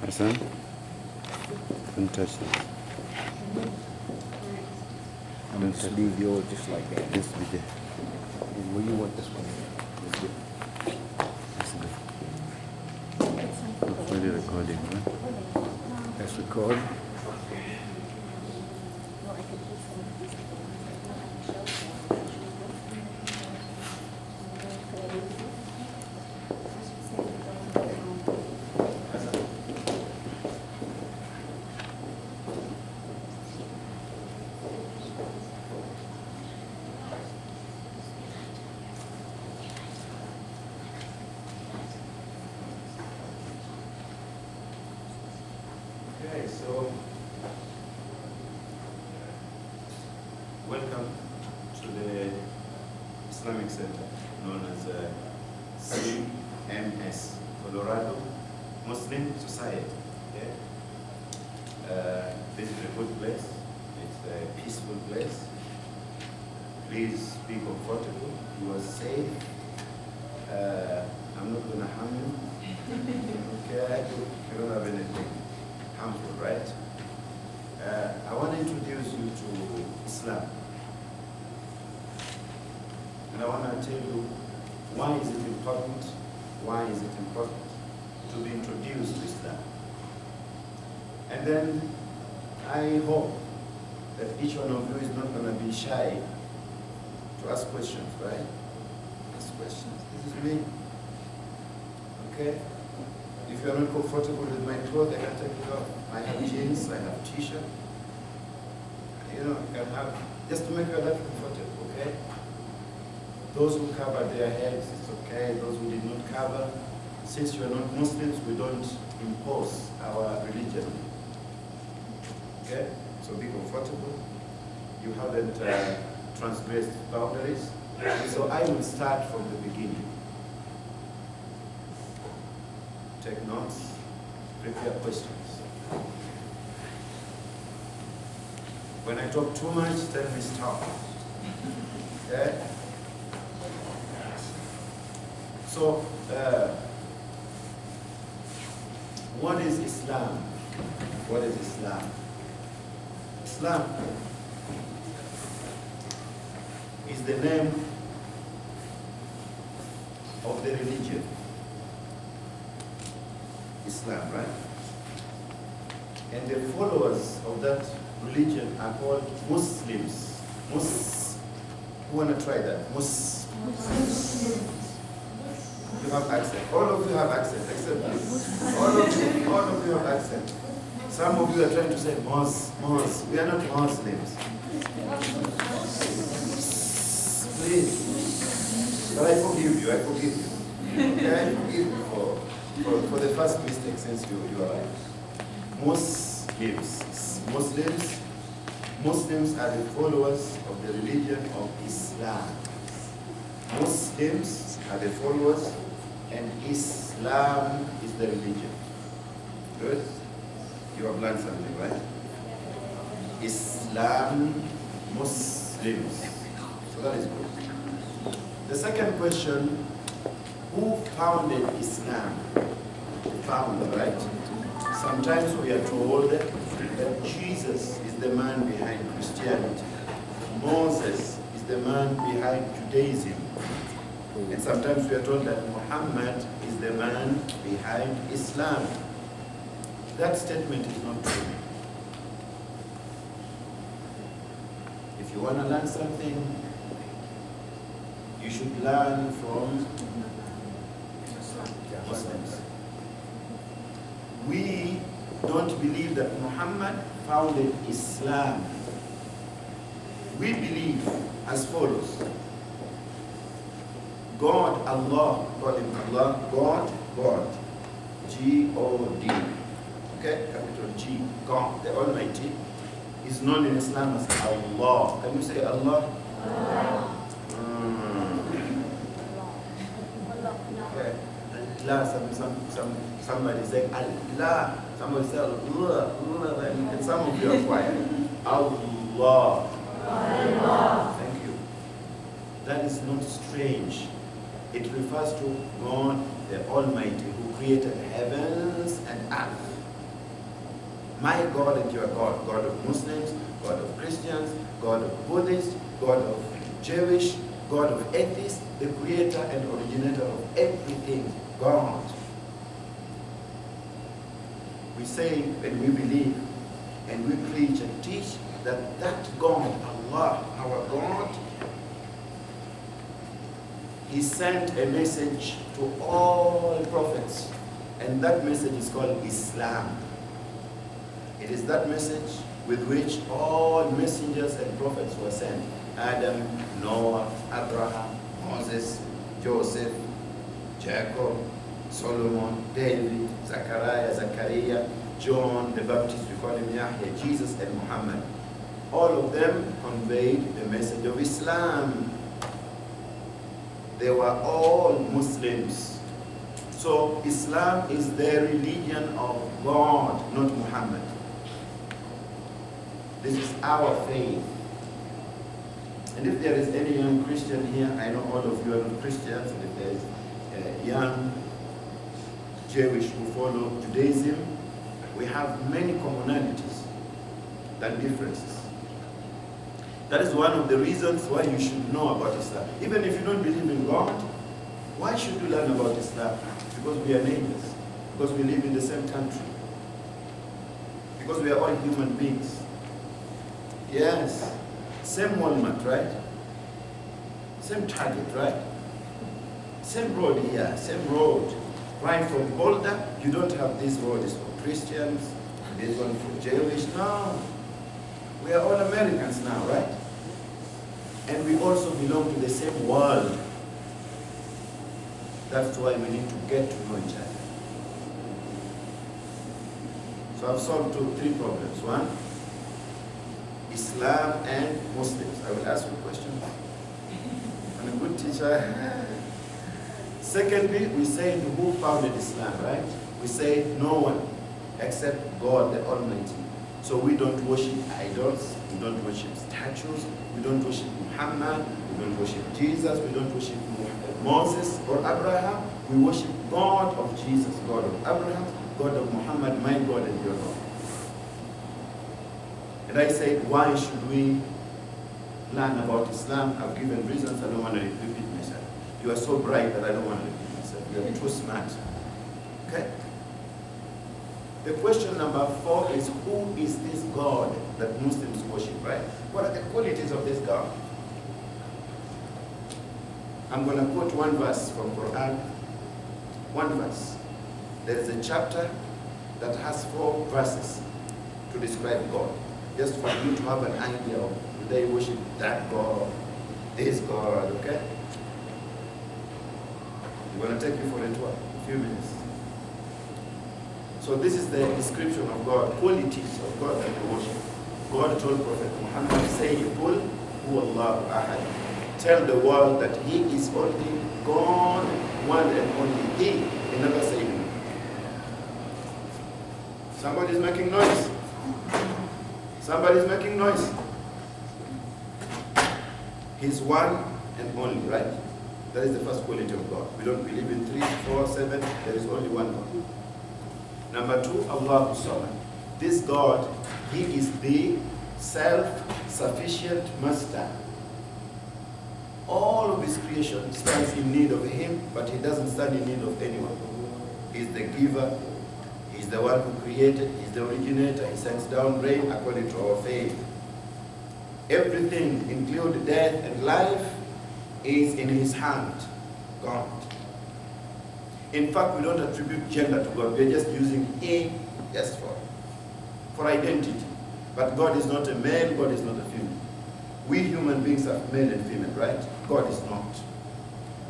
Hassan, don't touch it. I'm going to leave yours just like that. This be there. Where you want this one? This one. Hopefully recording, right? That's record. Okay, so welcome to the Islamic Center known as CMS, Colorado Muslim Society. Okay? This is a good place. It's a peaceful place. Please be comfortable. You are safe. I'm not going to harm you. Okay? You don't have anything harmful, right? I want to introduce you to Islam. And I want to tell you why is it important, to be introduced to Islam. And then I hope that each one of you is not going to be shy to ask questions, right? Ask questions. This is me. Okay? If you are not comfortable with my clothes, I can take it off. I have jeans, I have t-shirt. You know, you can have, just to make your life comfortable, okay? Those who cover their heads, it's okay. Those who did not cover, since you are not Muslims, we don't impose our religion. Okay? So be comfortable. You haven't transgressed boundaries. And so I will start from the beginning. Take notes, prepare questions. When I talk too much, tell me stop. Okay? So, what is Islam? What is Islam? Islam is the name of the religion. Islam, right? And the followers of that religion are called Muslims. Who want to try that? You have accent. All of you have accent, except this. All of you have accent. Some of you are trying to say Mos. We are not Muslims. Please. But I forgive you. Okay, I forgive you for the first mistake since you are right. Muslims are the followers of the religion of Islam. Muslims are the followers, and Islam is the religion. Good? You have learned something, right? Islam, Muslims. So that is good. The second question, who founded Islam? Founder, right? Sometimes we are told that Jesus is the man behind Christianity. Moses is the man behind Judaism. And sometimes we are told that Muhammad is the man behind Islam. That statement is not true. If you want to learn something, you should learn from Muslims. We don't believe that Muhammad founded Islam. We believe as follows. God, Allah, call him Allah, God, G-O-D. Okay, capital G, God, the Almighty, is known in Islam as Allah. Can you say Allah? Allah. Okay. Allah, somebody say Allah, somebody say Allah, and some of you are quiet. Allah. Allah. Thank you. That is not strange. It refers to God, the Almighty, who created heavens and earth. My God and your God, God of Muslims, God of Christians, God of Buddhists, God of Jewish, God of atheists, the creator and originator of everything, God. We say and we believe and we preach and teach that God, Allah, our God, He sent a message to all prophets, and that message is called Islam. It is that message with which all messengers and prophets were sent. Adam, Noah, Abraham, Moses, Joseph, Jacob, Solomon, David, Zachariah, John the Baptist, we call him Yahya, Jesus and Muhammad. All of them conveyed the message of Islam. They were all Muslims. So Islam is the religion of God, not Muhammad. This is our faith. And if there is any young Christian here, I know all of you are not Christians, and if there is a young Jewish who follow Judaism, we have many commonalities than differences. That is one of the reasons why you should know about Islam. Even if you don't believe in God, why should you learn about Islam? Because we are neighbors, because we live in the same country, because we are all human beings. Yes, same Walmart, right? Same Target, right? Same road here, same road. Right from Boulder, you don't have this road is for Christians, this one for Jewish. No, we are all Americans now, right? And we also belong to the same world. That's why we need to get to know each other. So I've solved three problems. One, Islam and Muslims. I will ask you a question. I'm a good teacher. Secondly, we say who founded Islam, right? We say no one except God the Almighty. So we don't worship idols, we don't worship statues, we don't worship Muhammad, we don't worship Jesus, we don't worship Moses or Abraham. We worship God of Jesus, God of Abraham, God of Muhammad, my God and your God. And I said, why should we learn about Islam? I've given reasons, I don't want to repeat myself. You are so bright that I don't want to repeat myself. You are too smart. Okay? The question number 4 is, who is this God that Muslims worship, right? What are the qualities of this God? I'm going to quote one verse from Quran. One verse. There is a chapter that has 4 verses to describe God. Just for you to have an idea of, do they worship that God, this God, okay? I'm going to take you for a few minutes. So this is the description of God, qualities of God that we worship. God told Prophet Muhammad, say, Qul huwa Allahu ahad. Tell the world that He is only God, one and only He. He never said Him. Somebody's making noise. Somebody's making noise. He's one and only, right? That is the first quality of God. We don't believe in 3, 4, 7. There is only one God. Number 2, Allah Samad. This God, He is the self-sufficient master. All of His creation stands in need of Him, but He doesn't stand in need of anyone. He's the giver. He's the one who created. He's the originator. He sends down rain according to our faith. Everything, including death and life, is in His hand, God. In fact, we don't attribute gender to God. We're just using He just for identity. But God is not a male, God is not a female. We human beings are male and female, right? God is not.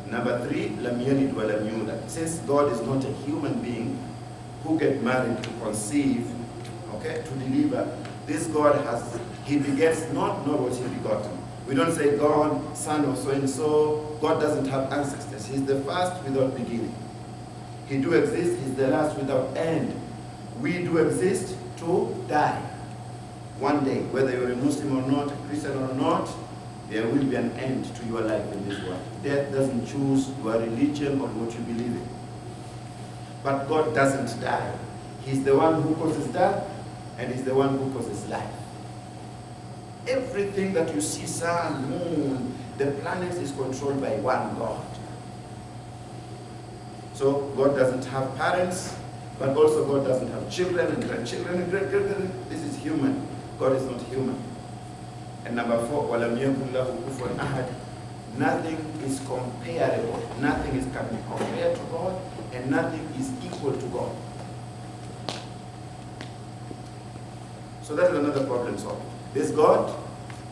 Number 3, lam yalid wa lam yulad. Since God is not a human being who get married to conceive, okay, to deliver, this God He begets not, nor was He begotten. We don't say God, son of so-and-so. God doesn't have ancestors. He's the first without beginning. He do exist, He's the last without end. We do exist to die. One day, whether you're a Muslim or not, a Christian or not, there will be an end to your life in this world. Death doesn't choose your religion or what you believe in. But God doesn't die. He's the one who causes death, and is the one who causes life. Everything that you see, sun, moon, the planets, is controlled by one God. So God doesn't have parents, but also God doesn't have children and grandchildren and great-grandchildren. This is human. God is not human. And number 4, وَلَمْ يَكُنْ لَهُ كُفُوًا أَحَدٌ. Nothing is comparable. Nothing can be compared to God, and nothing is equal to God. So that's another problem solved. There's God.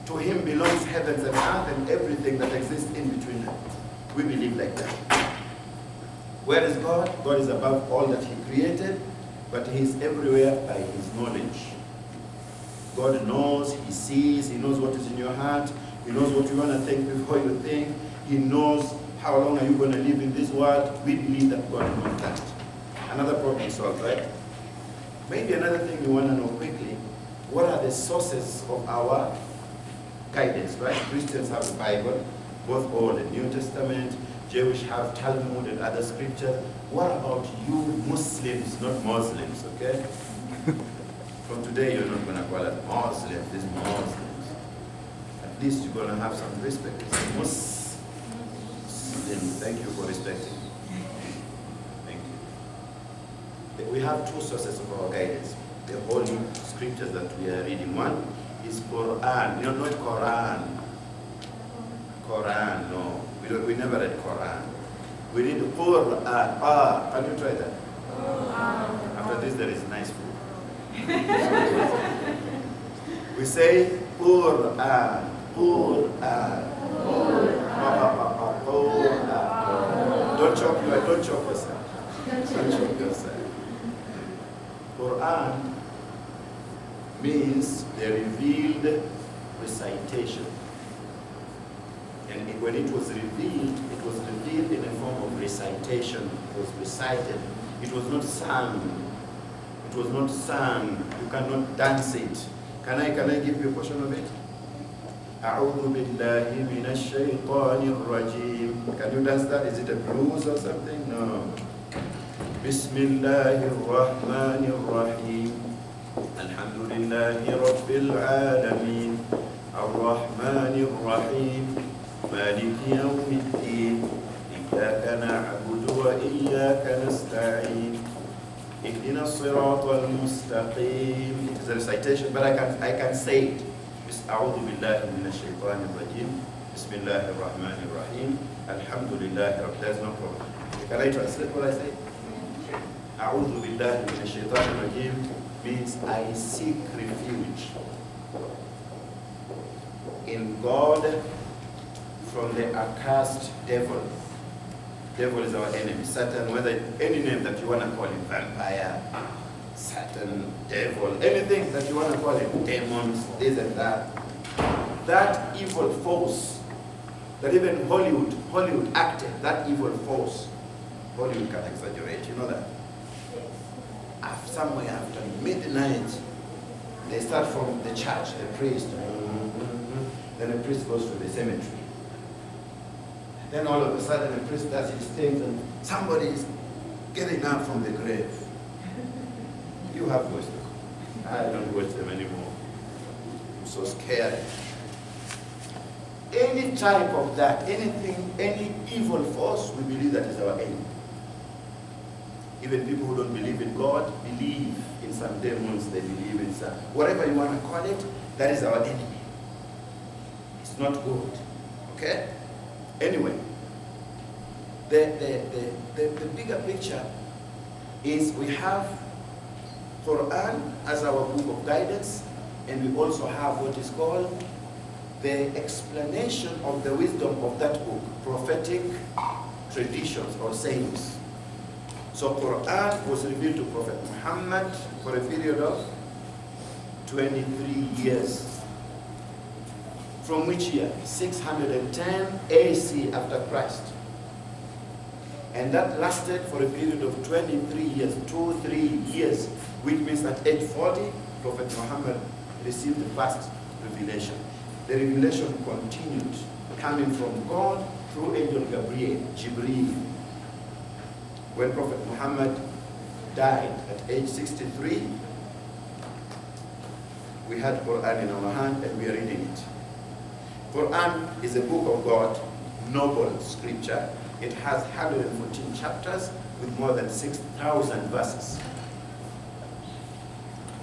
To him belongs heavens and earth and everything that exists in between them. We believe like that. Where is God? God is above all that he created, but he is everywhere by his knowledge. God knows, he sees, he knows what is in your heart, he knows what you want to think before you think, he knows how long are you going to live in this world. We believe that God knows that. Another problem solved, right? Maybe another thing you want to know quickly, what are the sources of our guidance, right? Christians have the Bible, both Old and New Testament. Jewish have Talmud and other scriptures. What about you Muslims, not Muslims, okay? From today, you're not going to call it Muslims, these Muslims. At least you're going to have some respect. It's Muslims. Thank you for respecting. Thank you. We have two sources of our guidance. The holy scriptures that we are reading. One is Quran. You know, not Quran. Quran, no. We never read Quran. We read Quran. Can you try that? After this, there is nice food. We say Quran. Quran. Don't choke yourself. Don't choke yourself. Quran means the revealed recitation. And when it was revealed in a form of recitation. It was recited. It was not sung. It was not sung. You cannot dance it. Can I give you a portion of it? أعوذ بالله من الشيطان الرجيم. Can you dance that? Is it a blues or something? No. بسم الله الرحمن الرحيم. الحمد لله رب العالمين. الرحمن الرحيم. مالك يوم الدين. إياك نعبد وإياك نستعين. اهدنا الصراط المستقيم. It is a recitation, but I can say it. أعوذ بالله من الشيطان الرجيم. بسم الله الرحمن الرحيم. الحمد لله رب. There's no problem. Can I translate what I say? أعوذ بالله من الشيطان الرجيم means I seek refuge in God from the accursed devil. Devil is our enemy. Satan, whether any name that you want to call him, vampire, Satan, devil, anything that you want to call him, demons, this and that. That evil force that even Hollywood acted, that evil force. Hollywood can exaggerate, you know that? Somewhere after midnight, they start from the church, the priest, then the priest goes to the cemetery. Then all of a sudden the priest does his things and somebody is getting up from the grave. You have watched them. I don't watch them anymore. I'm so scared. Any type of that, anything, any evil force, we believe that is our enemy. Even people who don't believe in God believe in some demons, they believe in some, whatever you want to call it, that is our enemy. It's not good. Okay? Anyway, the bigger picture is we have Quran as our book of guidance, and we also have what is called the explanation of the wisdom of that book, prophetic traditions or sayings. So Quran was revealed to Prophet Muhammad for a period of 23 years. From which year? 610 AC after Christ. And that lasted for a period of 23 years, 2-3 years, which means at age 40, Prophet Muhammad received the first revelation. The revelation continued, coming from God through Angel Gabriel, Jibreel. When Prophet Muhammad died at age 63, we had Quran in our hand and we are reading it. Quran is a book of God, noble scripture. It has 114 chapters with more than 6,000 verses.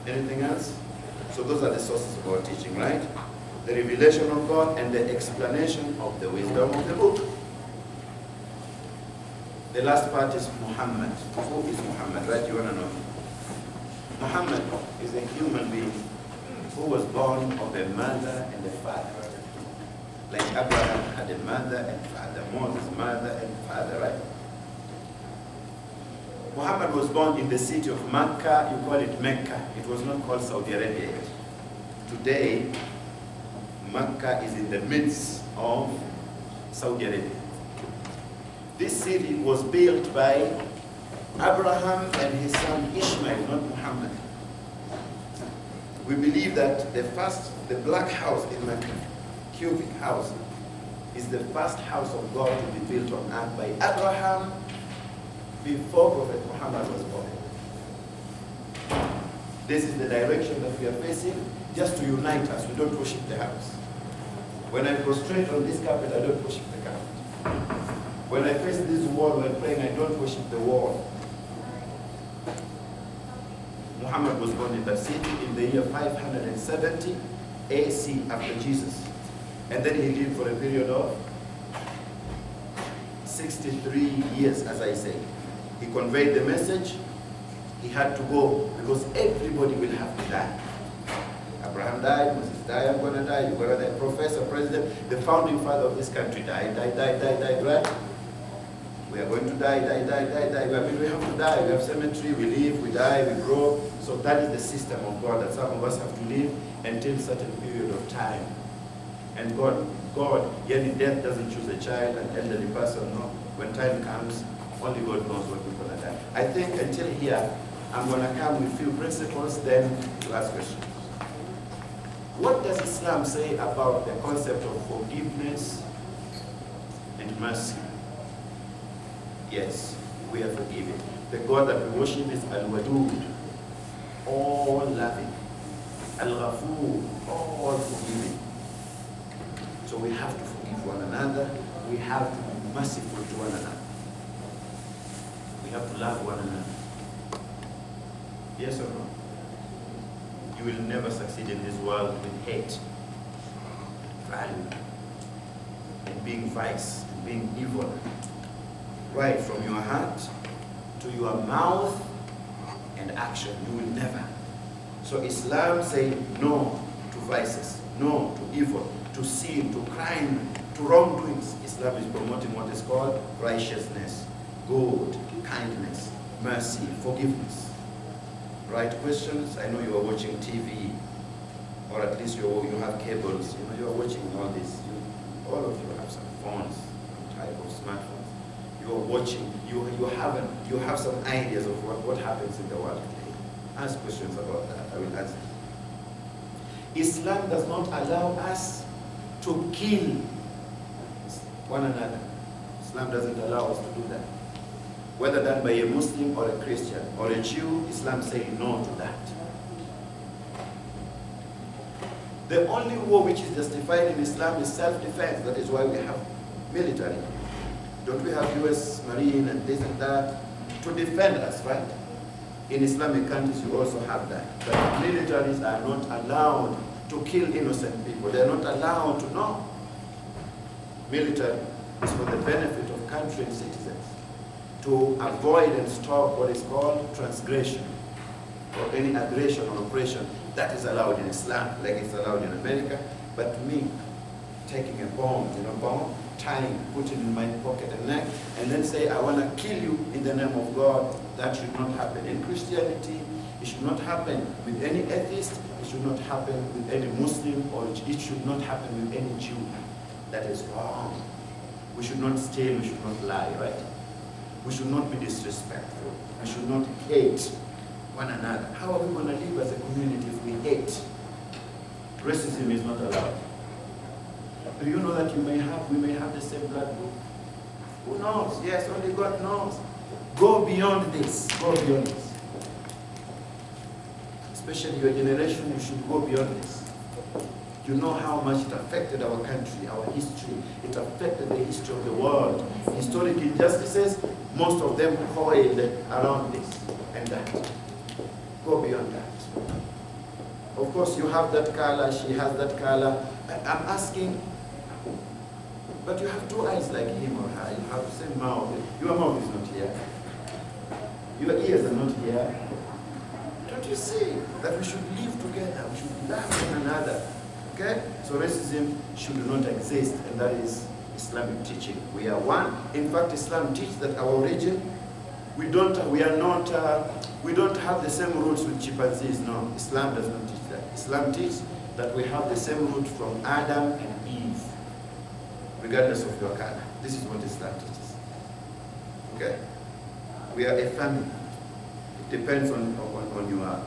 Anything else? So those are the sources of our teaching, right? The revelation of God and the explanation of the wisdom of the book. The last part is Muhammad. Who is Muhammad, right? You want to know? Muhammad is a human being who was born of a mother and a father. Like Abraham had a mother and father, Moses' mother and father, right? Muhammad was born in the city of Mecca. You call it Mecca. It was not called Saudi Arabia yet. Today, Mecca is in the midst of Saudi Arabia. This city was built by Abraham and his son Ishmael, not Muhammad. We believe that the black house in Mecca, cubic house, is the first house of God to be built on earth by Abraham before Prophet Muhammad was born. This is the direction that we are facing, just to unite us. We don't worship the house. When I prostrate on this carpet, I don't worship the carpet. When I face this wall while praying, I don't worship the wall. Muhammad was born in that city in the year 570 AC after Jesus. And then he lived for a period of 63 years, as I say. He conveyed the message. He had to go because everybody will have to die. Abraham died, Moses died, I'm going to die, you're going to die, professor, president, the founding father of this country died, right? We are going to die. I mean, we have to die. We have cemetery, we live, we die, we grow. So that is the system of God, that some of us have to live until a certain period of time. And God, yet death doesn't choose a child, an elderly person, no. When time comes, only God knows when we're going to die. I think until here, I'm going to come with few principles, then to ask questions. What does Islam say about the concept of forgiveness and mercy? Yes, we are forgiven. The God that we worship is Al-Wadud, all loving. Al-Ghafur, all forgiving. So we have to forgive one another. We have to be merciful to one another. We have to love one another. Yes or no? You will never succeed in this world with hate, value, and being vice, and being evil. Right from your heart to your mouth and action, you will never. So Islam says no to vices, no to evil, to sin, to crime, to wrongdoings. Islam is promoting what is called righteousness, good, kindness, mercy, forgiveness. Right questions? I know you are watching TV, or at least you have cables. You know you are watching all this. All of you have some phones, some type of smartphones. You are watching. You have some ideas of what happens in the world today. Ask questions about that. I will answer. Islam does not allow us to kill one another. Islam doesn't allow us to do that. Whether done by a Muslim or a Christian or a Jew, Islam says no to that. The only war which is justified in Islam is self-defense. That is why we have military. Don't we have US Marine and this and that to defend us, right? In Islamic countries, you also have that. But militaries are not allowed to kill innocent people. They are not allowed to know. Military is for the benefit of country and citizens, to avoid and stop what is called transgression or any aggression or oppression. That is allowed in Islam, like it's allowed in America. But me, taking a bomb, tying, putting it in my pocket and neck, and then say, I want to kill you in the name of God, that should not happen. In Christianity, it should not happen with any atheist, it should not happen with any Muslim, or it should not happen with any Jew. That is wrong. We should not steal, we should not lie, right? We should not be disrespectful. We should not hate one another. How are we going to live as a community if we hate? Racism is not allowed. Do you know that we may have the same blood group? Who knows? Yes, only God knows. Go beyond this. Go beyond this. especially your generation, you should go beyond this. You know how much it affected our country, our history. It affected the history of the world. Historic injustices, most of them coiled around this and that. Go beyond that. Of course, you have that color, she has that color. I'm asking, but you have two eyes like him or her. You have the same mouth. Your mouth is not here. Your ears are not here. Don't you see that we should live together? We should love one another. Okay? So racism should not exist, and that is Islamic teaching. We are one. In fact, Islam teaches that our origin, we don't have the same roots with chimpanzees. No, Islam does not teach that. Islam teaches that we have the same root from Adam and Eve, regardless of your color. This is what Islam teaches. Okay? We are a family. It depends on your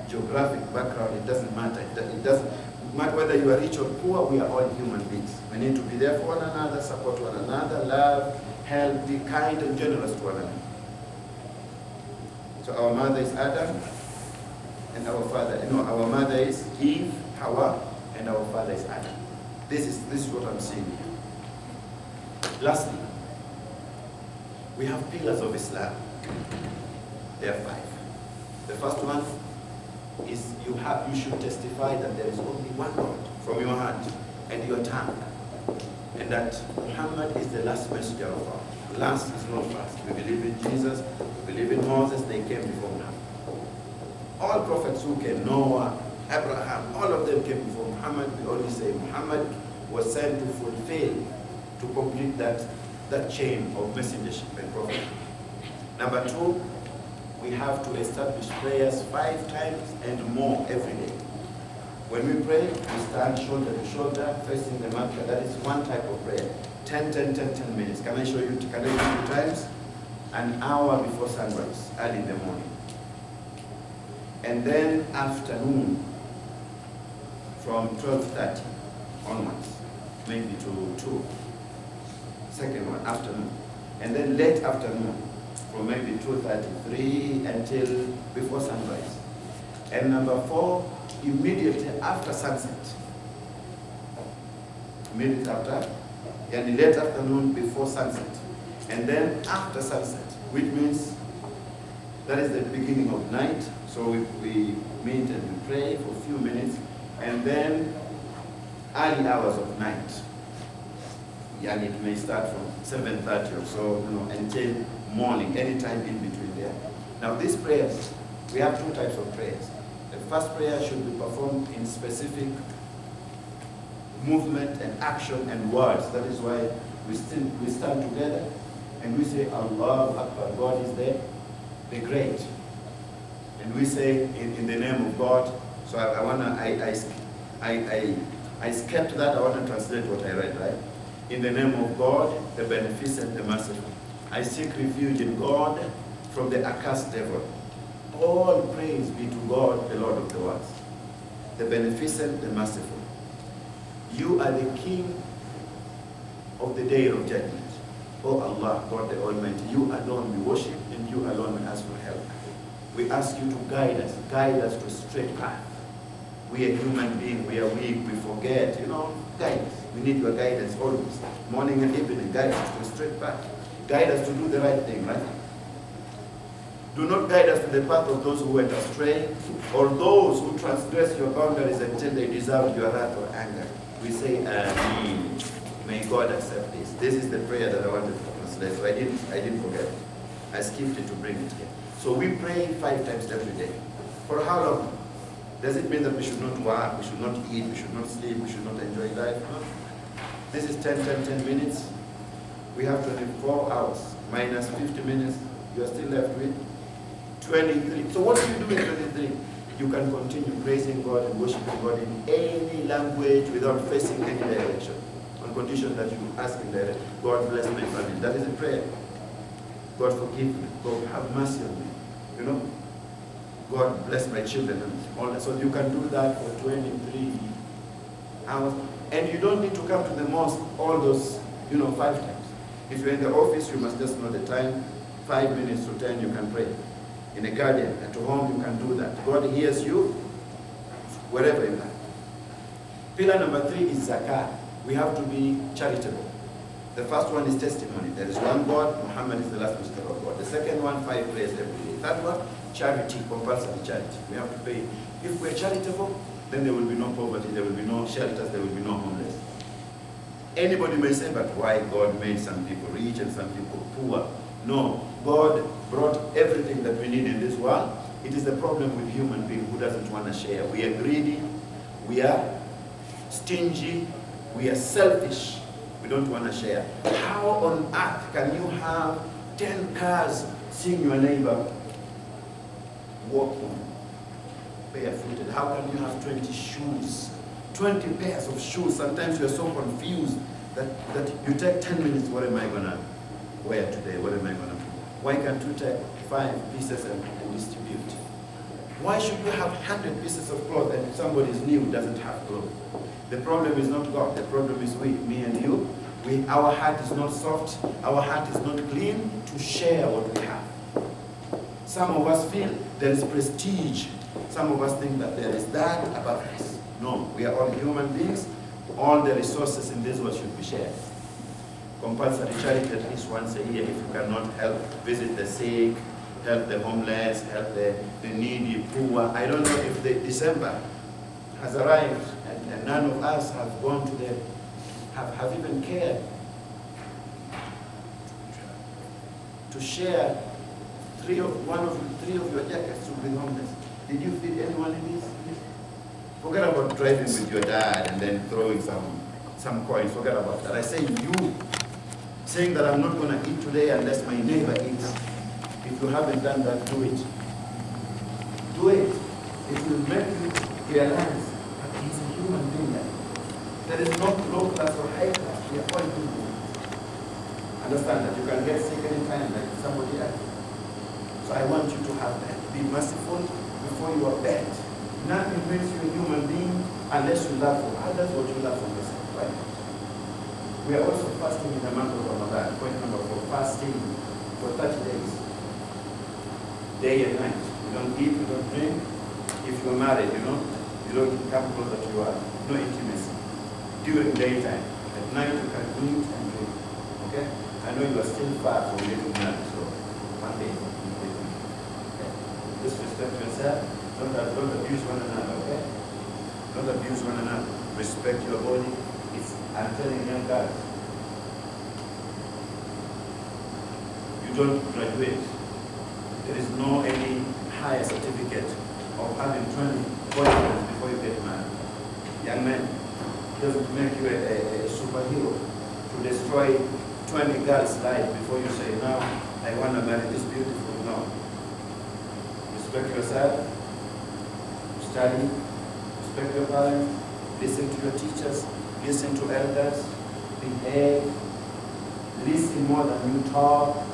geographic background. It doesn't matter. It doesn't matter whether you are rich or poor. We are all human beings. We need to be there for one another, support one another, love, help, be kind and generous to one another. So our mother is Adam, and our father, our mother is Eve, Hawa, and our father is Adam. This is what I'm saying here. Lastly, we have pillars of Islam. There are 5. The first one is you should testify that there is only one God from your heart and your tongue, and that Muhammad is the last messenger of God. Last is not first. We believe in Jesus, we believe in Moses, they came before Muhammad. All prophets who came, Noah, Abraham, all of them came before Muhammad. We only say Muhammad was sent to fulfill, to complete that chain of messengership and prophet. Number 2, we have to establish prayers 5 times and more every day. When we pray, we stand shoulder to shoulder, facing the Makkah. That is one type of prayer. 10 minutes. Can I show you 2 times? An hour before sunrise, early in the morning. And then afternoon, from 12:30 onwards, maybe to 2. Second one, afternoon. And then late afternoon, from maybe 2:33 until before sunrise. And number 4, immediately after sunset. Immediately after, and late afternoon before sunset. And then after sunset, which means that is the beginning of night. So we meet and we pray for a few minutes, and then early hours of night. And it may start from 7:30 or so, until morning, anytime in between there. Now these prayers, we have 2 types of prayers. The first prayer should be performed in specific movement and action and words. That is why we stand together and we say, Allahu Akbar, God is there, the great. And we say in the name of God. So I skipped that. I want to translate what I read, right? In the name of God, the beneficent, the merciful. I seek refuge in God from the accursed devil. All praise be to God, the Lord of the worlds, the beneficent, the merciful. You are the King of the day of judgment. Oh Allah, God the Almighty, you alone we worship, and you alone we ask for help. We ask you to guide us to a straight path. We are human beings, we are weak, we forget, guide us. We need your guidance always, morning and evening. Guide us to a straight path. Guide us to do the right thing, right? Do not guide us to the path of those who went astray, or those who transgress your boundaries until they deserve your wrath or anger. We say, Ameen. May God accept this. This is the prayer that I wanted to translate. So I didn't forget. I skipped it to bring it here. So we pray 5 times every day. For how long? Does it mean that we should not work, we should not eat, we should not sleep, we should not enjoy life? No. This is 10 minutes. We have 24 hours minus 50 minutes. You are still left with 23. So what do you do in 23? You can continue praising God and worshiping God in any language without facing any direction. On condition that you ask in direct, God bless my family. That is a prayer. God forgive me. God have mercy on me. God bless my children and all that. So you can do that for 23 hours. And you don't need to come to the mosque all those, 5 times. If you're in the office, you must just know the time. 5 minutes to 10, you can pray. In a garden, at home, you can do that. God hears you, wherever you are. Pillar number 3 is zakah. We have to be charitable. The first one is testimony. There is one God, Muhammad is the last messenger of God. The second one, 5 prayers every day. Third one, charity, compulsory charity. We have to pay. If we're charitable, then there will be no poverty, there will be no shelters, there will be no homeless. Anybody may say, but why God made some people rich and some people poor? No, God brought everything that we need in this world. It is the problem with human being who doesn't want to share. We are greedy, we are stingy, we are selfish. We don't want to share. How on earth can you have 10 cars seeing your neighbor walking barefooted? How can you have 20 shoes? 20 pairs of shoes. Sometimes you're so confused that you take 10 minutes. What am I going to wear today? What am I going to do? Why can't you take 5 pieces and distribute? Why should you have 100 pieces of clothes and somebody's new doesn't have clothes? The problem is not God. The problem is we, me and you. Our heart is not soft. Our heart is not clean to share what we have. Some of us feel there is prestige. Some of us think that there is that above us. No, we are all human beings. All the resources in this world should be shared. Compulsory charity at least once a year. If you cannot help, visit the sick, help the homeless, help the needy, poor. I don't know if the December has arrived and none of us have gone to the, have even cared to share 3 of your jackets to the homeless. Did you feed anyone in this? Forget about driving with your dad and then throwing some coins. Forget about that. I say you saying that I'm not going to eat today unless my neighbor eats. If you haven't done that, do it. Do it. It will make you realize that he's a human being. There is no low class or high class. We are all human beings. Understand that you can get sick anytime like somebody else. So I want you to have that. Be merciful before you are bad. Nothing makes you a human being unless you love for others what you love for yourself, right? We are also fasting in the month of Ramadan. Point number 4, fasting for 30 days. Day and night. You don't eat, you don't drink. If you're married, you don't come closer to your wife. No intimacy. During daytime. At night you can eat and drink. Okay? I know you are still far from getting married, so one day. Okay? Just respect yourself. Don't abuse one another, okay? Don't abuse one another. Respect your body. I'm telling young guys, you don't graduate. There is no any higher certificate of having 20 boyfriends before you get married. Young men, it doesn't make you a superhero to destroy 20 girls' lives before you say, no, I want to marry this beautiful. No. Respect yourself. Study, respect your parents, listen to your teachers, listen to elders, behave, listen more than you talk.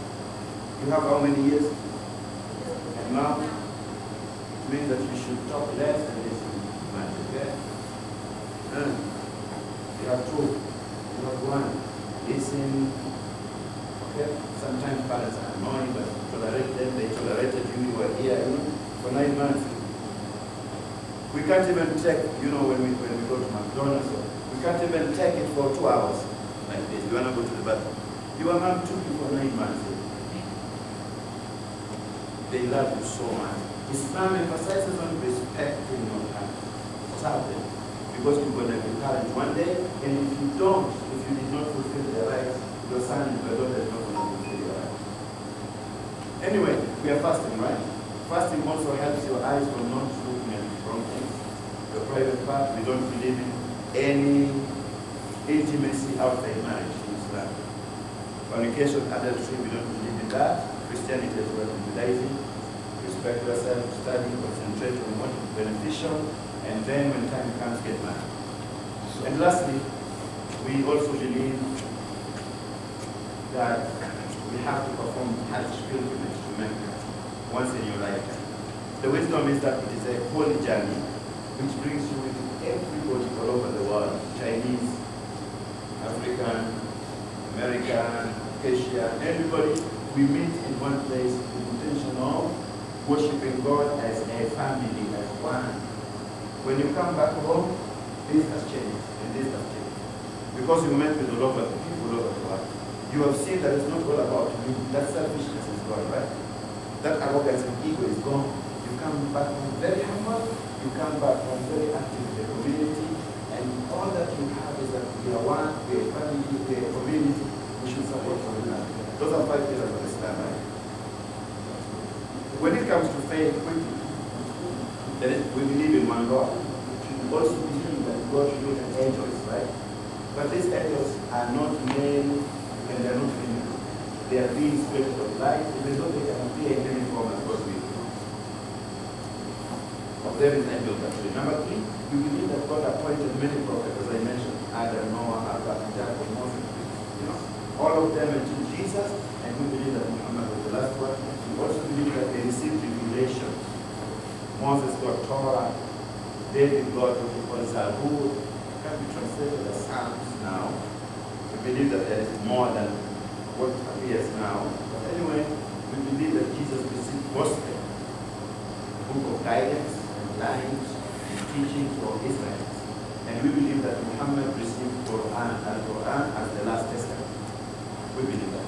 You have how many years? And now, it means that you should talk less and listen much, okay? You have 2, you have 1, listen, okay? Sometimes parents are annoying, but tolerate them, they tolerated you, you were here, for 9 months. We can't even take, when we go to McDonald's, we can't even take it for 2 hours like this. You want to go to the bathroom. Your mom took you for 9 months. They love you so much. Islam emphasizes on respecting your parents. Serve them. Because you're going to be parent one day, and if you did not fulfill their rights, your son and your daughter is not going to fulfill your rights. Anyway, we are fasting, right? Fasting also helps your eyes from not looking at wrong things. Your private part, we don't believe in any intimacy outside marriage in Islam. Fornication, adultery, we don't believe in that. Christianity is well Judaism. Respect yourself, study, concentrate on what is beneficial, and then when time comes, get married. And lastly, we also believe that we have to perform Hajj pilgrimage to Mecca once in your lifetime. The wisdom is that it is a holy journey which brings you with everybody all over the world, Chinese, African, American, Asian, everybody. We meet in one place with the intention of worshiping God as a family, as one. When you come back home, this has changed and this has changed. Because you met with a lot of people over the world, you have seen that it's not all about you. That selfishness is gone, right? That arrogance and ego is gone. You come back home very humble, you come back home very active in the community, and all that you have is that we are one, we are a family, we are a community, we should support one another. Those are 5 pillars of Islam, right? When it comes to faith, quickly, we believe in one God. We also believe that God created angels, right? But these angels are not male and they are not female. They are beings created of light, even though they can appear in any form as God will. There is angels actually. Number 3, we believe that God appointed many prophets, as I mentioned, Adam, Noah, Abraham, Jacob, Moses, all of them until Jesus, and we believe that Muhammad was the last one. We also believe that they received revelation. Moses got Torah, David got what we call Zabur, can be translated as Psalms now. We believe that there is more than what appears now. But anyway, we believe that Jesus received Gospel, a book of guidance and lines and teachings for Israel. And we believe that Muhammad received Quran and Quran as the last testament. We believe that.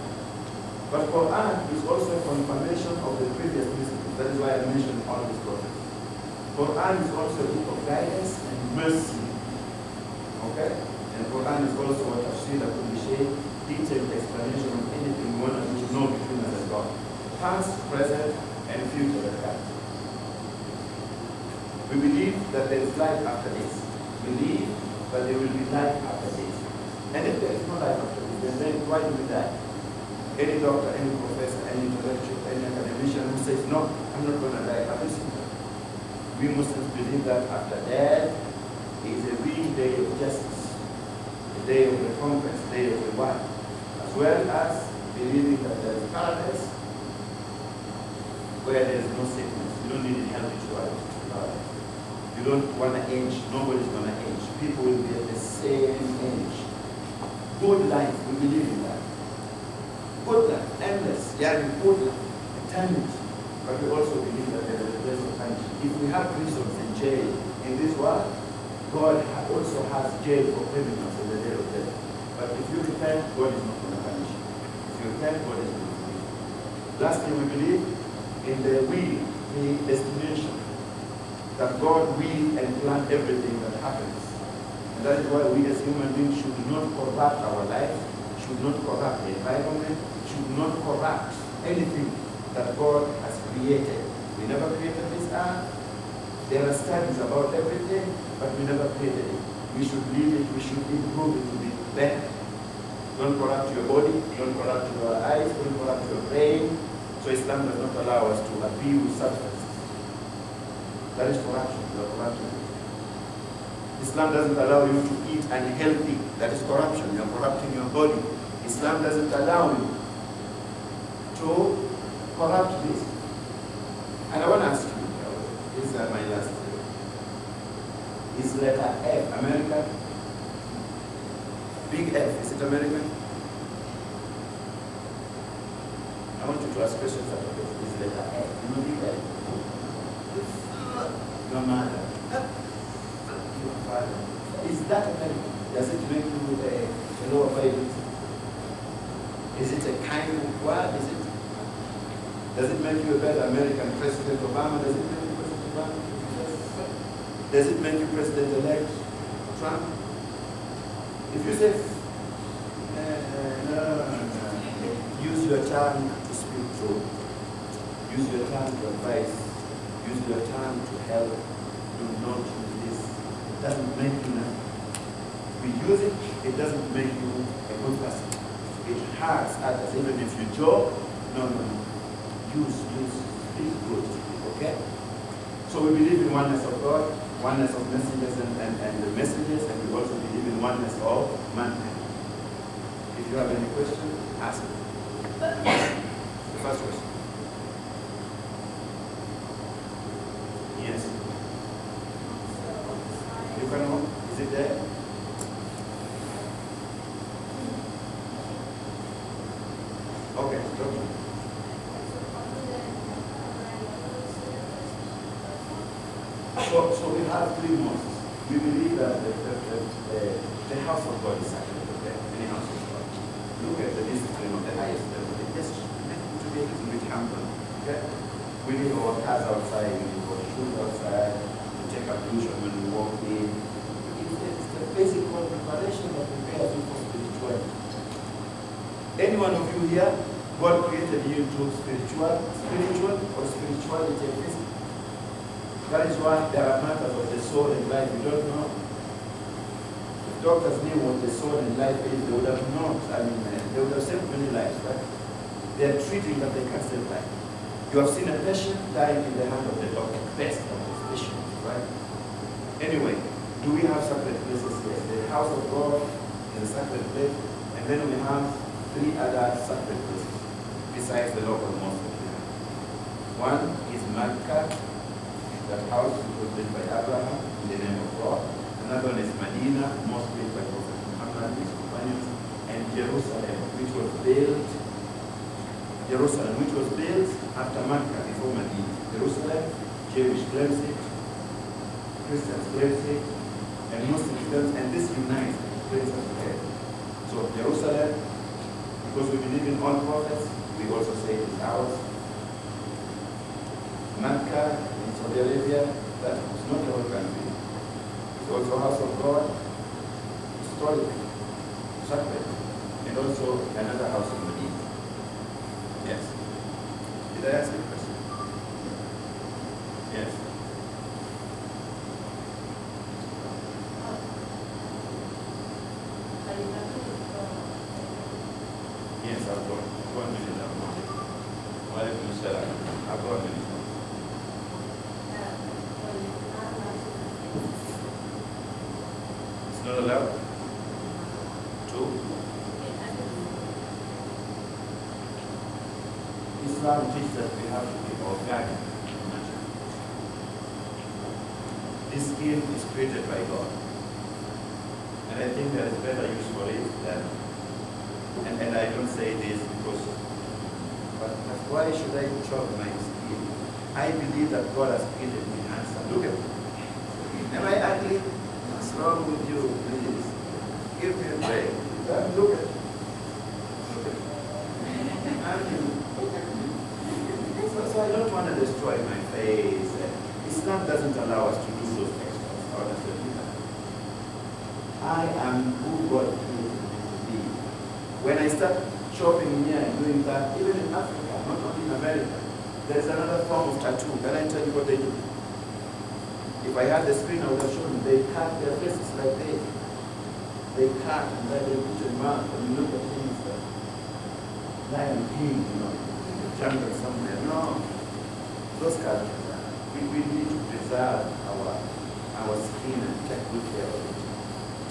But Quran is also a confirmation of the previous messages. That is why I mentioned all these prophets. Quran is also a book of guidance and mercy. Okay? And Quran is also what Tafsir Abu Bakar, detailed explanation of anything you want to know between us and God. Past, present, and future account. We believe that there is life after this. We believe that there will be life after this. And if there is no life after this, then why do we die? Any doctor, any professor, any intellectual, any academician who says, no, I'm not going to die, have you seen that? We Muslims believe that after death is a real day of justice, a day of recompense, a day of reward, as well as believing that there is paradise where there is no sickness. You don't need any health insurance. You don't want to age, nobody's going to age. People will be at the same age. Good life, we believe in that. Good life, endless, good life, eternity. But we also believe that there is a place of punishment. If we have prisons in jail in this world, God also has jail for criminals in the day of death. But if you repent, God is not going to punish you. If you repent, God is going to punish you. Lastly, we believe in the will, the destination, that God will and plan everything that happens. And that is why we as human beings should not corrupt our lives, should not corrupt the environment, should not corrupt anything that God has created. We never created this earth. There are studies about everything, but we never created it. We should leave it, we should improve it to be better. Don't corrupt your body, don't corrupt your eyes, don't corrupt your brain. So Islam does not allow us to abuse substances. That is corruption. You are corrupting. Islam doesn't allow you to eat unhealthy. That is corruption. You are corrupting your body. Islam doesn't allow you to corrupt this. And I want to ask you, this is my last. Is letter F American? Big F, is it American? I want you to ask questions about this. Is letter F? You know big F? Your mother. Your father. Is that American? Does it make you a lower violent? Is it a kind of word? Does it make you a better American? President Obama? Does it make you President Obama? Does it make you President-elect Trump? If you say, no, use your tongue to speak truth. Use your tongue to advise. Use your tongue to help. Do not use this. It doesn't make you nothing. We use it, it doesn't make you a good person. It hurts others. Even if you joke, no. Use, speak good, okay? So we believe in oneness of God, oneness of messengers and the messages, and we also believe in oneness of mankind. If you have any question, ask it. The first question. Yes. You can, is it there? Okay, doctor. So we have three mosques. We believe that the house of God is sacred to them, any house of God. Look at the discipline of the highest level. It just to be a little bit humble. Okay? We leave our cars outside, we leave our shoes outside, we take ablution when we walk in. It's the basic preparation that prepares you for spirituality. Any one of you here, God created you to spiritual or spirituality and physical. That is why there are matters of the soul and life we don't know. If doctors knew what the soul and life is, they would have known. They would have saved many lives, right? They are treating, but they can't save life. You have seen a patient dying in the hand of the doctor, best of his patients, right? Anyway, do we have sacred places? Yes. The house of God is a sacred place, and then we have three other sacred places besides the local mosque that we have. One is Mecca. That house was built by Abraham in the name of God. Another one is Medina, mosque built by Prophet Muhammad and his companions, and Jerusalem, which was built after Mecca, before Medina. Jerusalem, Jewish claims it, Christians claims it, and Muslims claims, and this unites and brings us together. So Jerusalem, because we believe in all prophets, we also say it is ours. Mecca, Saudi Arabia, that was not our country. It's also house of God, historic, sacred, and also another house of Medina. Yes. Did I ask you a question? Yes. Yes, I've got 1 minute. I've got 1 minute. Not allowed? Two? Islam teaches that we have to be organic. This skin is created by God. And I think there is better use for it than, and I don't say this because, but why should I chop my skin? I believe that God has created me handsome. Look at me. Am I ugly? What's wrong with you, please? Give me a break. Look at me. So I don't want to destroy my face. Islam doesn't allow us to do those extras. Honestly, I am who God created me to be. When I start shopping here and doing that, even in Africa, not only in America, there's another form of tattoo. Can I tell you what they do? If I had the screen, I would have shown them. They cut their faces like this. They cut and then they put a mark. When you look at things like Lion King, in the jungle somewhere. No. Those cultures, we need to preserve our skin and take good care of it.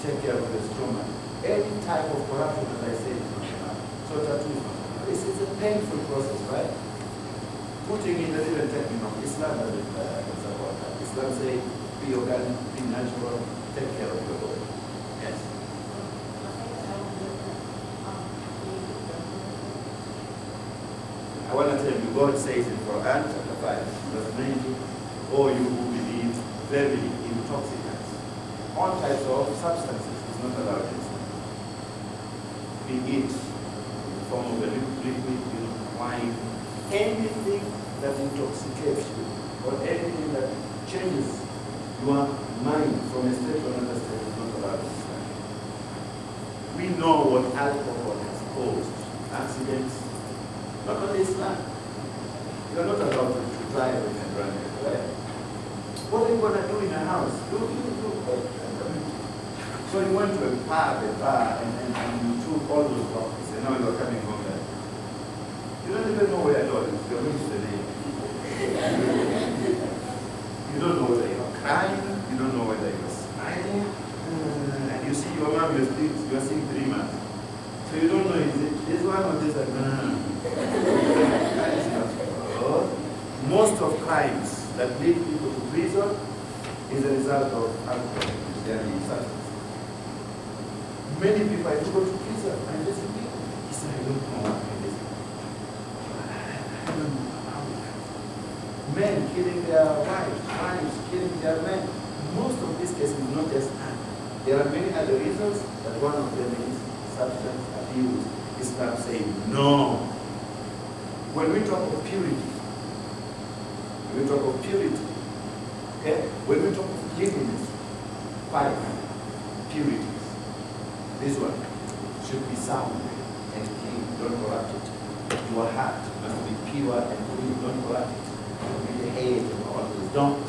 Take care of the stomach. Any type of corruption, as I said, is not enough. So tattoo is not enough. It's a painful process, right? Putting in the little technique, Islam doesn't support that. Islam says, be organic, be natural, take care of your body. Yes. I want to tell you, God says in Quran chapter 5, verse 90, "O you who believe, verily intoxicants, all types of substances is not allowed in Islam. Be it in the form of a liquid, wine, anything that intoxicates you, or anything that changes your mind from a state to another state is not allowed in Islam. We know what alcohol has caused, accidents, not only Islam. You are not allowed to drive when you're drunk, right? What are you going to do in a house? So you went to a bar, and you took all those bottles, and now you are coming home there. You don't even know where your Lord is. You're going to the name. You don't know whether you're crying, you don't know whether you're smiling, and you see your mom, you're seeing 3 months. So you don't know, is it this one or this one? That is not good. Most of crimes that lead people to prison is a result of alcohol use. They are in substance. Many people, I go to prison and listen to people. He said, I don't know what it is. I don't know how it happened. Men killing their wives killing their There are many other reasons, but one of them is substance abuse. Islam saying no. When we talk of purity, okay? When we talk of cleanliness, 5 purities. This one should be sound and clean, don't corrupt it. Your heart must be pure and clean, don't corrupt it. With the head and all this, don't.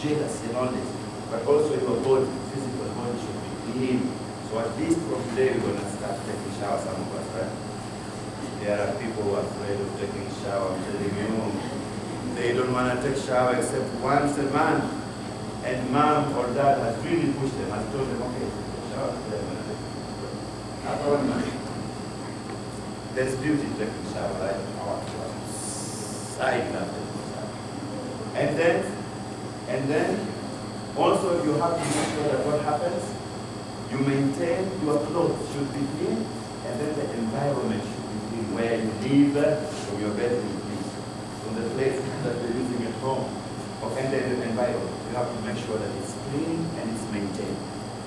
Jealousy and all this. But also your body, physical body should be clean. So at least from today we're going to start taking showers, some of us, right? There are people who are afraid of taking shower. I'm telling you, they don't want to take shower except once a month. And mom or dad has really pushed them, has told them, okay, take shower today. After 1 month, there's beauty in taking shower, right? I love taking shower. And then also you have to make sure that what happens, you maintain your clothes should be clean, and then the environment should be clean, where you live, from your bedroom, please, from the place that you're using at home, and then the environment. You have to make sure that it's clean and it's maintained.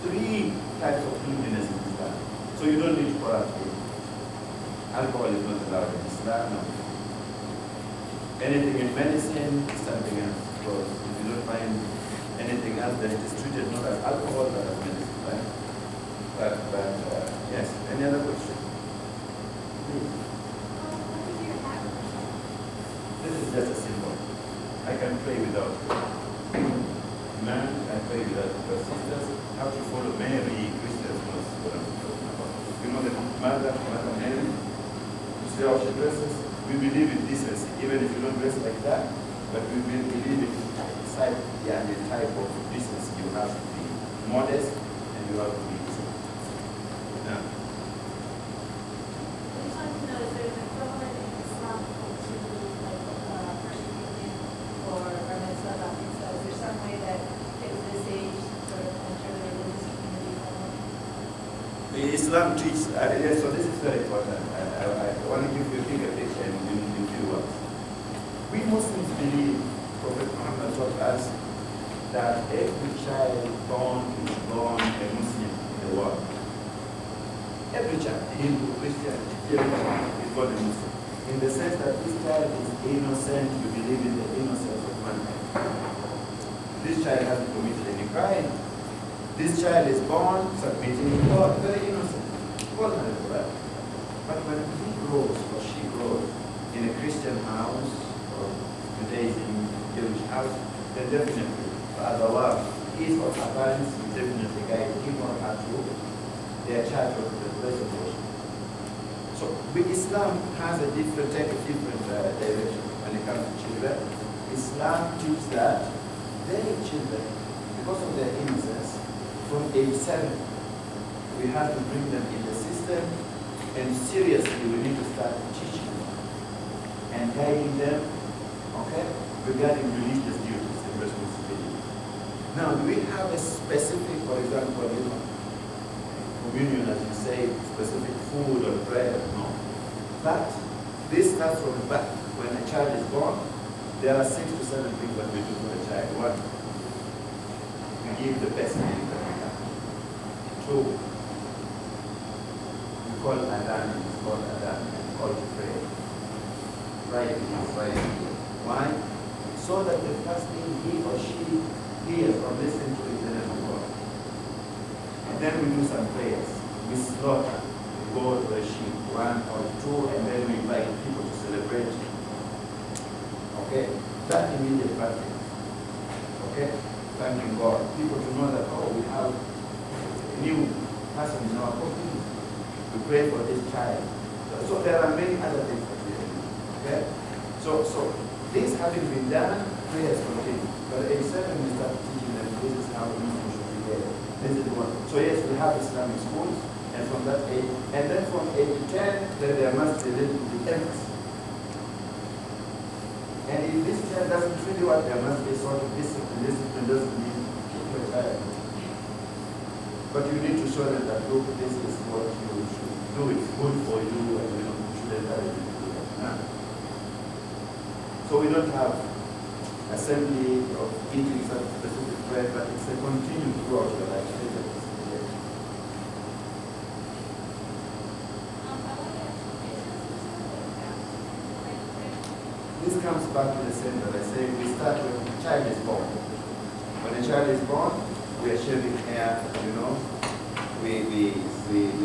3 types of cleanliness in Islam. So you don't need to corrupt it. Alcohol is not allowed in Islam, no. Anything in medicine is something else, because if you don't find anything else, then it is treated not as alcohol but as medicine, right? But yes, any other question? Please. This is just a symbol. I can pray without man, I pray without your sisters. How to follow Mary, Christians knows what I'm talking about. You know the Mother Mary? You see how she dresses? We believe in decency, even if you don't dress like that, but we believe in the type of decency. You have to be modest and you have to be decent. Yeah. Islam teaches, so this is very important. I want to give you a bigger picture in few words. We Muslims believe, Prophet Muhammad taught us, that every child born is born a Muslim in the world. Every child, Hindu, Christian, is born a Muslim. In the sense that this child is innocent, we believe in the innocence of mankind. This child hasn't committed any crime. This child is born submitting to God, very innocent. Vulnerable, right? But when he grows or she grows in a Christian house or Judaism, Jewish house, then definitely, otherwise, his or her parents will definitely guide him or her to their child or the place of worship. So, Islam has a different direction when it comes to children. Islam teaches that their children, because of their innocence, from age 7, we have to bring them in the system, and seriously we need to start teaching them and guiding them, okay, regarding religious duties and responsibilities. Now, do we have a specific, for example, communion, as you say, specific food or prayer? No. But this starts from the back. When a child is born, there are 6 to 7 things that we do for the child. 1, we give the best meal that we can. 2, we call Adhan, it's called Adhan, and call to pray. Right. Why? So that the first thing he or she hears or listens to is the name of God. And then we do some prayers. We slaughter a goat or a sheep, 1 or 2, and then we invite people to celebrate. Okay? That immediate practice. Okay? Thanking God. People to know that, oh, we have new person in our community. We pray for this child. So there are many other things that we do. Okay? So this having been done, prayers continue. But at age 7 we start teaching them this is how we should be there. This is the one. So yes, we have Islamic schools, and from that age, and then from age 10, then there must be a little bit emphasis. And if this child doesn't really want, there must be a sort of discipline. Discipline doesn't mean keep your child. But you need to show them that, look, this is what you should do. It's good for you, and you should encourage you to do that. So we don't have assembly of eating some specific bread, but it's a continued throughout your life. this comes back to the same that I say we start when a child is born. When a child is born, we are shaving hair, you know. We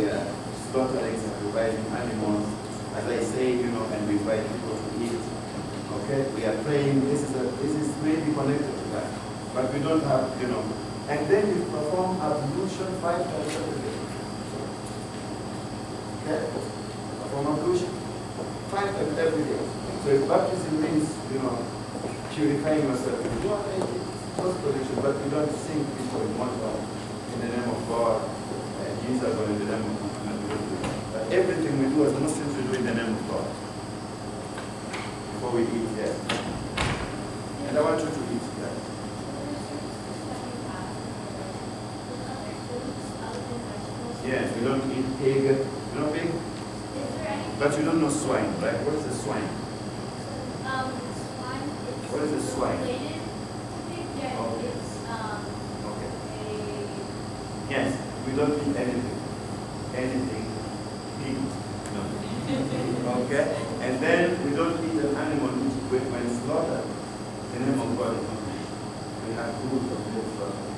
are slaughtering, sacrificing animals, as I say, you know, and we invite people to eat. Okay, we are praying. This is maybe connected to that, but we don't have, you know. And then we perform ablution 5 times every day. Okay, perform ablution 5 times every day. So if baptism means, you know, purifying yourself, we do have a post-position, but we don't sing people in one God, in the name of God, Jesus, or in the name of Muhammad. We don't do that. But everything we do as Muslims, we do in the name of God. Before we eat, yes. And I want you to eat that. Yes, we don't eat pig. You know pig? But you don't know swine, right? What is a swine? Swine. What is a swine? Related. Okay. Okay. A Yes, we don't eat anything. Anything. Pig. No. Okay? And then we don't eat an animal which when slaughtered, the name of God is not mentioned. We have rules of this slaughter.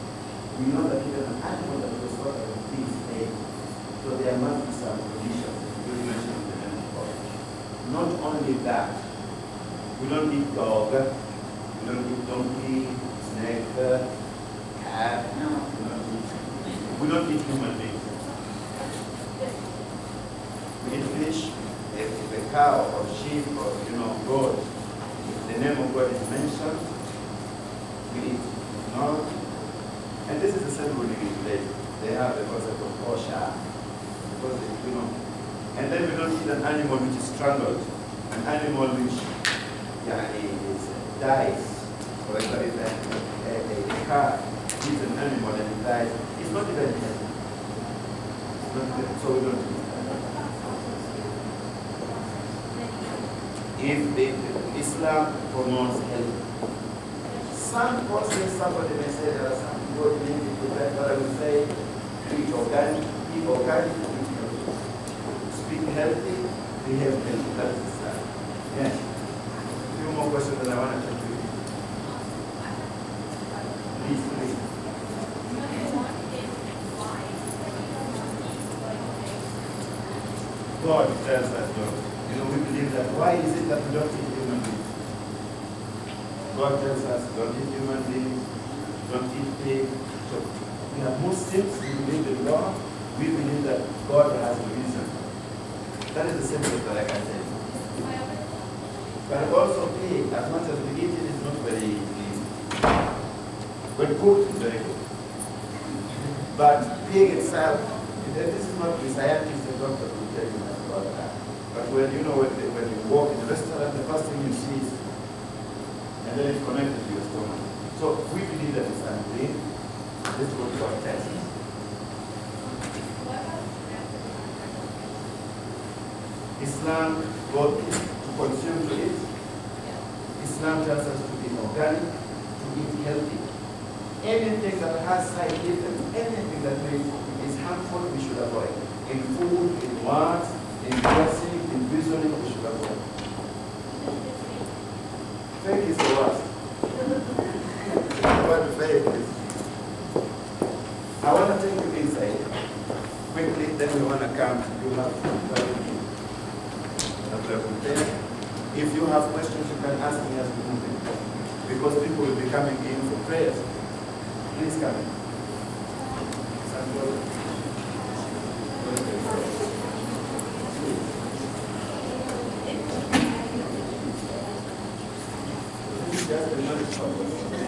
We know that even an animal that was slaughtered is paid. So there must be some conditions we mention the name of God. Not only that, we don't eat dog, we don't eat donkey, snake, cat, no, we don't eat human beings. We eat fish, if a cow or sheep or, you know, goat, if the name of God is mentioned, we eat. No? And this is the same ruling in place. They have the concept of kosher. Because they, you know. And then we don't eat an animal which is strangled. An animal which dies. For example, if a car eats an animal and it dies, it's not even dead. It's not dead. So we don't eat that. If Islam promotes health, some persons, somebody may say there are some people who need to that, but I would say eat organic, eat organic, eat healthy. Speak healthy, behave healthy. That is Islam. Yes. A few more questions that I want to take to you. Please, please. God tells us, you know, we believe that why is it that we don't eat human beings? God tells us, don't eat human beings, don't eat pig. So we are Muslims, we believe in law, we believe that God has a reason. That is the simplest that I can say. But also pig, as much as we eat it, is not very easy. When cooked, it's very good. But pig itself, this is not the scientist and doctor will tell you about that. But when you know when you walk in the restaurant, the first thing you see is, and then it's connected to your stomach. So we believe that it's unclean. This is what God tells us. Islam, God to consume to eat. Islam tells us to eat organic, to eat healthy. Anything that has side effects, anything that is harmful, we should avoid. In food, in words, in dressing, in reasoning, we should avoid. Faith is the worst. What faith is. I want to take you inside quickly, then we want to come. You have if you have questions, you can ask me as we move in. Because people will be coming in for prayers. Please come in. Just a minute.